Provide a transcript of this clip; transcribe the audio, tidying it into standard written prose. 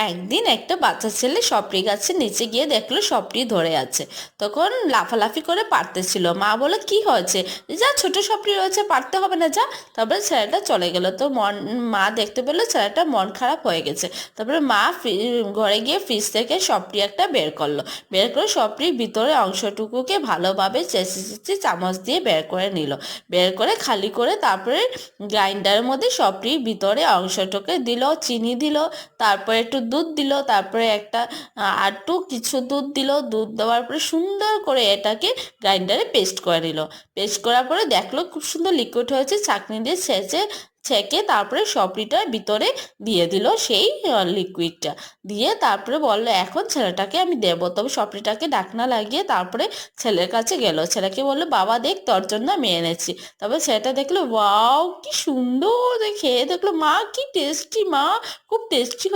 একদিন একটা বাচ্চা ছেলে সপরি গাছের নিচে গিয়ে দেখলো সপরি ধরে আছে। তখন লাফালাফি করে পারতেছিল। মা বলে কি হয়েছে? যা, ছোট সপরি রয়েছে, পারতে হবে না, যা। তারপরে ছেলেটা চলে গেল। তো মা দেখতে পেলো ছেলেটা মন খারাপ হয়ে গেছে। তারপরে মা ঘরে গিয়ে ফ্রিজ থেকে সপরি একটা বের করলো। বের করে সপরির ভিতরে অংশটুকুকে ভালোভাবে চেঁচে চেঁচে চামচ দিয়ে বের করে নিল। বের করে খালি করে তারপরে গ্রাইন্ডারের মধ্যে সপরির ভিতরে অংশটাকে দিল, চিনি দিল, তারপরে একটু দুধ দিল, তারপরে একটা একটু কিছু দুধ দিল। দুধ দেওয়ার পরে সুন্দর করে এটাকে গ্রাইন্ডারে পেস্ট করে নিল। পেস্ট করার পরে দেখলো খুব সুন্দর লিকুইড হয়েছে। ছাঁকনি দিয়ে ছেঁকে তারপরে সপরিটার ভিতরে দিয়ে দিল সেই লিকুইডটা। দিয়ে তারপরে বললো এখন ছেলেটাকে আমি দেবো। তবে সপরিটাকে ঢাকনা লাগিয়ে তারপরে ছেলের কাছে গেল। ছেলেকে বললো বাবা দেখ, তোর জন্য আমি এনেছি। তবে ছেলেটা দেখলো ওয়াও কি সুন্দর, খেয়ে দেখলো মা কি টেস্টি, মা খুব টেস্টি।